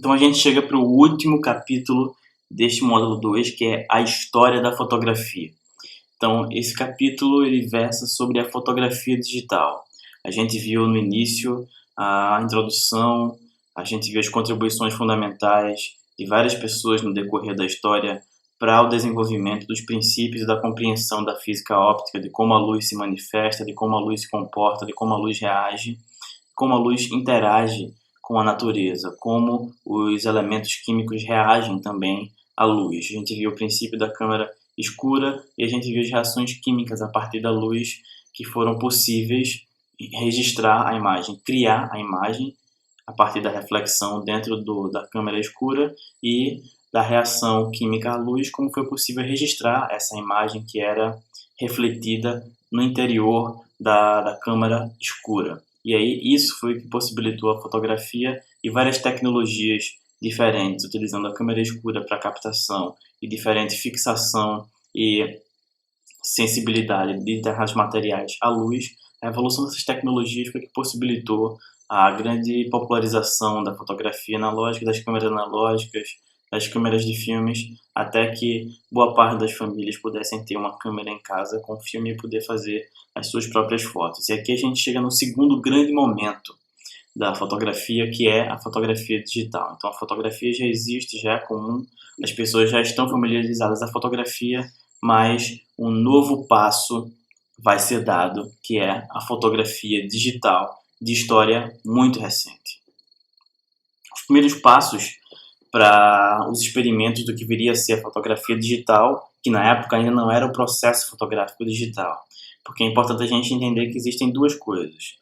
Então a gente chega para o último capítulo deste módulo 2, que é a história da fotografia. Então esse capítulo ele versa sobre a fotografia digital. A gente viu no início a introdução, a gente viu as contribuições fundamentais de várias pessoas no decorrer da história para o desenvolvimento dos princípios da compreensão da física óptica, de como a luz se manifesta, de como a luz se comporta, de como a luz reage, como a luz interage com a natureza, como os elementos químicos reagem também à luz. A gente viu o princípio da câmara escura e a gente viu as reações químicas a partir da luz que foram possíveis registrar a imagem, criar a imagem a partir da reflexão dentro da câmara escura e da reação química à luz, como foi possível registrar essa imagem que era refletida no interior da câmara escura. E aí isso foi o que possibilitou a fotografia e várias tecnologias diferentes, utilizando a câmera escura para captação e diferente fixação e sensibilidade de determinados materiais à luz. A evolução dessas tecnologias foi que possibilitou a grande popularização da fotografia analógica, das câmeras analógicas, das câmeras de filmes, até que boa parte das famílias pudessem ter uma câmera em casa com filme e poder fazer as suas próprias fotos. E aqui a gente chega no segundo grande momento da fotografia, que é a fotografia digital. Então a fotografia já existe, já é comum, as pessoas já estão familiarizadas com a fotografia, mas um novo passo vai ser dado, que é a fotografia digital de história muito recente. Os primeiros passos para os experimentos do que viria a ser a fotografia digital, que na época ainda não era o processo fotográfico digital, porque é importante a gente entender que existem duas coisas.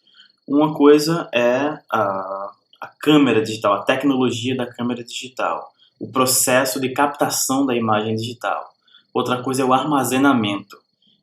Uma coisa é a câmera digital, a tecnologia da câmera digital, o processo de captação da imagem digital. Outra coisa é o armazenamento.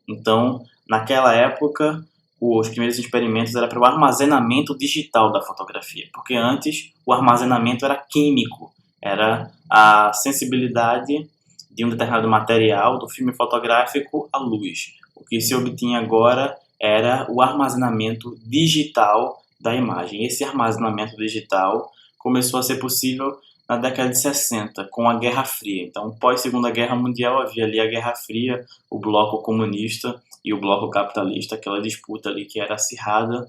Então, naquela época, os primeiros experimentos eram para o armazenamento digital da fotografia, porque antes o armazenamento era químico, era a sensibilidade de um determinado material do filme fotográfico à luz. O que se obtinha agora era o armazenamento digital da imagem. Esse armazenamento digital começou a ser possível na década de 60, com a Guerra Fria. Então, pós-Segunda Guerra Mundial, havia ali a Guerra Fria, o bloco comunista e o bloco capitalista, aquela disputa ali que era acirrada,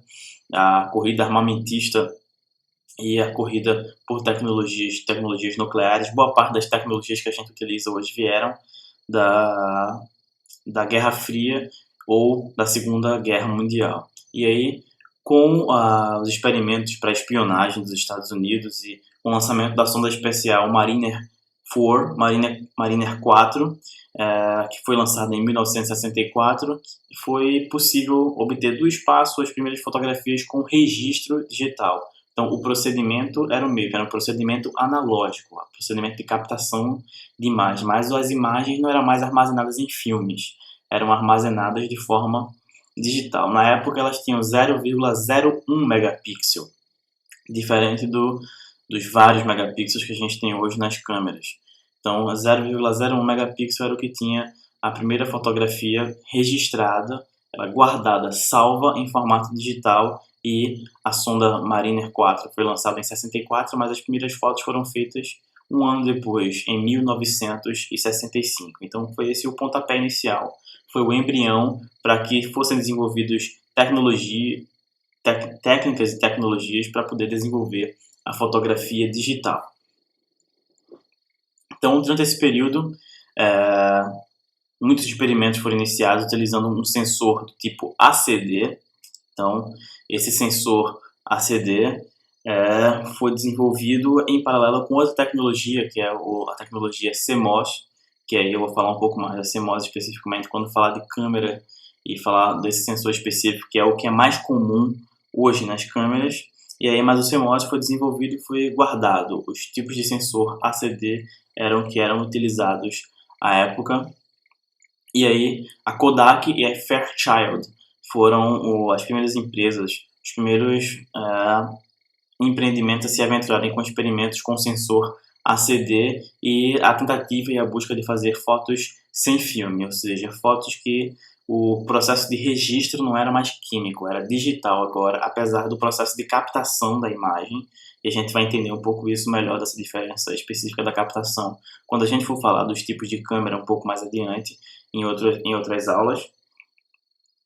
a corrida armamentista e a corrida por tecnologias nucleares. Boa parte das tecnologias que a gente utiliza hoje vieram da Guerra Fria ou da Segunda Guerra Mundial. E aí, com os experimentos para espionagem dos Estados Unidos e o lançamento da sonda especial Mariner 4, que foi lançada em 1964, foi possível obter do espaço as primeiras fotografias com registro digital. Então, o procedimento era o mesmo, era um procedimento analógico, um procedimento de captação de imagem, mas as imagens não eram mais armazenadas em filmes, eram armazenadas de forma digital. Na época, elas tinham 0,01 megapixel, diferente dos vários megapixels que a gente tem hoje nas câmeras. Então, 0,01 megapixel era o que tinha a primeira fotografia registrada, guardada, salva em formato digital, e a sonda Mariner 4 foi lançada em 64, mas as primeiras fotos foram feitas um ano depois, em 1965. Então, foi esse o pontapé inicial, foi o embrião para que fossem desenvolvidos técnicas e tecnologias para poder desenvolver a fotografia digital. Então, durante esse período, muitos experimentos foram iniciados utilizando um sensor do tipo ACD. Então, esse sensor ACD foi desenvolvido em paralelo com outra tecnologia, que é a tecnologia CMOS, que aí eu vou falar um pouco mais da CMOS especificamente quando falar de câmera e falar desse sensor específico, que é o que é mais comum hoje nas câmeras. E aí, mas o CMOS foi desenvolvido e foi guardado. Os tipos de sensor ACD que eram utilizados à época. E aí, a Kodak e a Fairchild foram as primeiras empresas, os primeiros empreendimentos a se aventurarem com experimentos com sensor ACD e a tentativa e a busca de fazer fotos sem filme, ou seja, fotos que o processo de registro não era mais químico, era digital agora, apesar do processo de captação da imagem, e a gente vai entender um pouco isso melhor, dessa diferença específica da captação, quando a gente for falar dos tipos de câmera um pouco mais adiante, em outras aulas.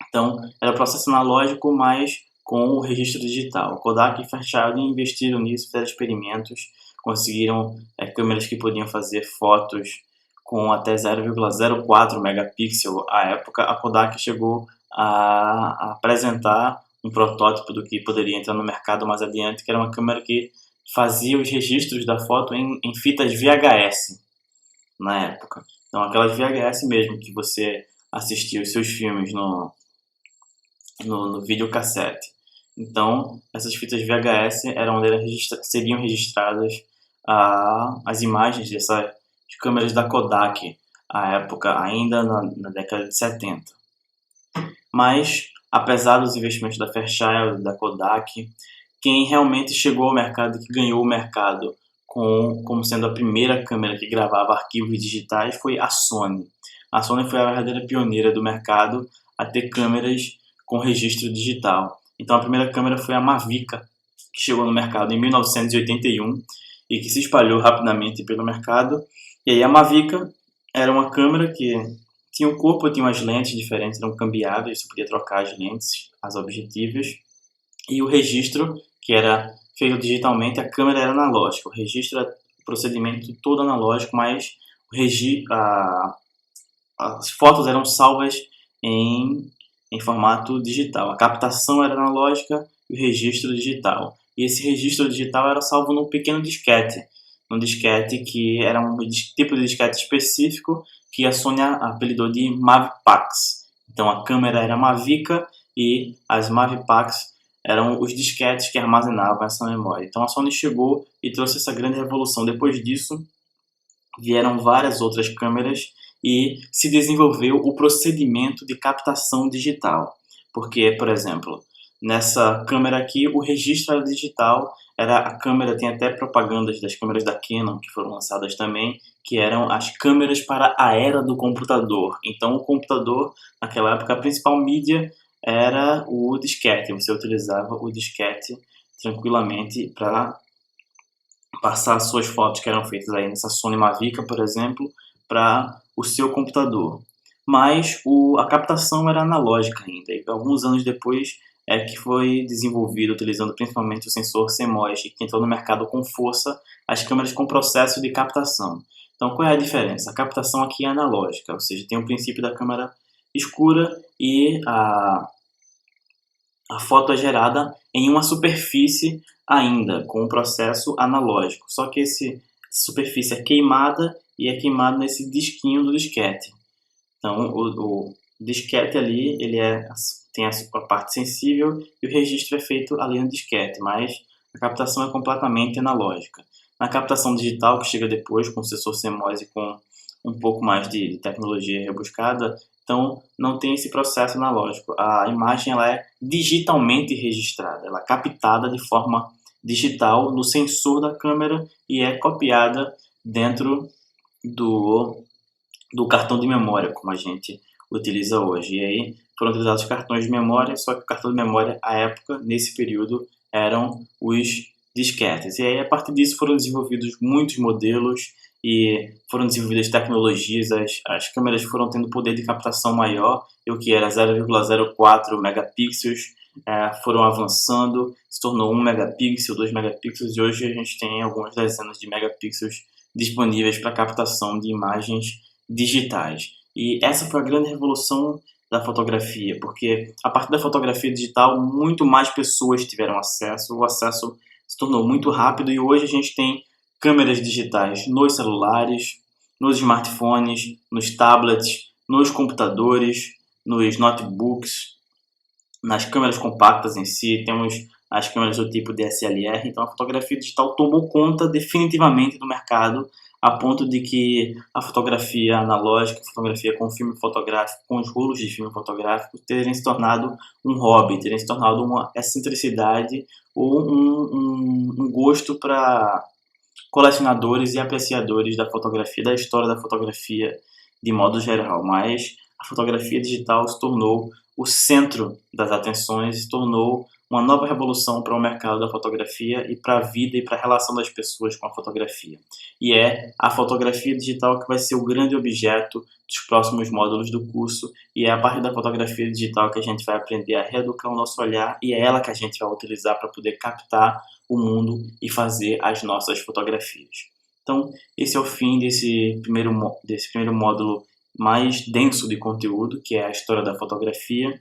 Então, era processo analógico, mas com o registro digital. Kodak e Fairchild investiram nisso, fizeram experimentos, conseguiram câmeras que podiam fazer fotos com até 0,04 megapixel. À época, a Kodak chegou a apresentar um protótipo do que poderia entrar no mercado mais adiante, que era uma câmera que fazia os registros da foto em fitas VHS na época. Então, aquelas VHS mesmo que você assistia os seus filmes no videocassete. Então, essas fitas VHS seriam registradas as imagens dessas câmeras da Kodak, à época, ainda na década de 70. Mas, apesar dos investimentos da Fairchild, da Kodak, quem realmente chegou ao mercado, que ganhou o mercado como sendo a primeira câmera que gravava arquivos digitais, foi a Sony. A Sony foi a verdadeira pioneira do mercado a ter câmeras com registro digital. Então, a primeira câmera foi a Mavica, que chegou no mercado em 1981 e que se espalhou rapidamente pelo mercado. E aí a Mavica era uma câmera que tinha o corpo, tinha umas lentes diferentes, eram cambiáveis, você podia trocar as lentes, as objetivas. E o registro, que era feito digitalmente, a câmera era analógica. O registro era o procedimento todo analógico, mas as fotos eram salvas em formato digital. A captação era analógica e o registro digital. E esse registro digital era salvo num pequeno disquete. Um disquete que era um tipo de disquete específico que a Sony apelidou de Mavipax. Então a câmera era Mavica e as Mavipax eram os disquetes que armazenavam essa memória. Então a Sony chegou e trouxe essa grande revolução. Depois disso, vieram várias outras câmeras e se desenvolveu o procedimento de captação digital. Porque, por exemplo, nessa câmera aqui, o registro era digital, a câmera, tem até propagandas das câmeras da Canon que foram lançadas também, que eram as câmeras para a era do computador. Então, o computador, naquela época, a principal mídia era o disquete. Você utilizava o disquete tranquilamente para passar as suas fotos que eram feitas aí nessa Sony Mavica, por exemplo, para o seu computador. Mas a captação era analógica ainda. E alguns anos depois é que foi desenvolvido, utilizando principalmente o sensor CMOS, que entrou no mercado com força, as câmeras com processo de captação. Então, qual é a diferença? A captação aqui é analógica, ou seja, tem o princípio da câmera escura e a foto é gerada em uma superfície ainda, com um processo analógico. Só que essa superfície é queimada e é queimada nesse disquinho do disquete. Então, o disquete ali, tem a parte sensível e o registro é feito ali no disquete, mas a captação é completamente analógica. Na captação digital, que chega depois com o sensor CMOS e com um pouco mais de tecnologia rebuscada, então não tem esse processo analógico. A imagem ela é digitalmente registrada, ela é captada de forma digital no sensor da câmera e é copiada dentro do cartão de memória, como a gente utiliza hoje. E aí foram utilizados cartões de memória, só que o cartão de memória, à época, nesse período, eram os disquetes. E aí, a partir disso, foram desenvolvidos muitos modelos e foram desenvolvidas tecnologias, as câmeras foram tendo poder de captação maior, e o que era 0,04 megapixels foram avançando, se tornou 1 megapixel, 2 megapixels, e hoje a gente tem algumas dezenas de megapixels disponíveis para captação de imagens digitais. E essa foi a grande revolução da fotografia, porque a partir da fotografia digital, muito mais pessoas tiveram acesso, o acesso se tornou muito rápido e hoje a gente tem câmeras digitais nos celulares, nos smartphones, nos tablets, nos computadores, nos notebooks, nas câmeras compactas em si, temos as câmeras do tipo DSLR, então a fotografia digital tomou conta definitivamente do mercado, a ponto de que a fotografia analógica, a fotografia com filme fotográfico, com os rolos de filme fotográfico, terem se tornado um hobby, terem se tornado uma excentricidade ou um gosto para colecionadores e apreciadores da fotografia, da história da fotografia de modo geral. Mas a fotografia digital se tornou o centro das atenções, se tornou uma nova revolução para o mercado da fotografia e para a vida e para a relação das pessoas com a fotografia. E é a fotografia digital que vai ser o grande objeto dos próximos módulos do curso, e é a partir da fotografia digital que a gente vai aprender a reeducar o nosso olhar, e é ela que a gente vai utilizar para poder captar o mundo e fazer as nossas fotografias. Então, esse é o fim desse primeiro módulo mais denso de conteúdo, que é a história da fotografia.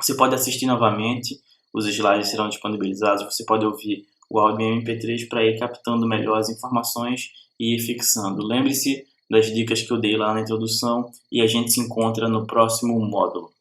Você pode assistir novamente, os slides serão disponibilizados, você pode ouvir o áudio em MP3 para ir captando melhor as informações e ir fixando. Lembre-se das dicas que eu dei lá na introdução e a gente se encontra no próximo módulo.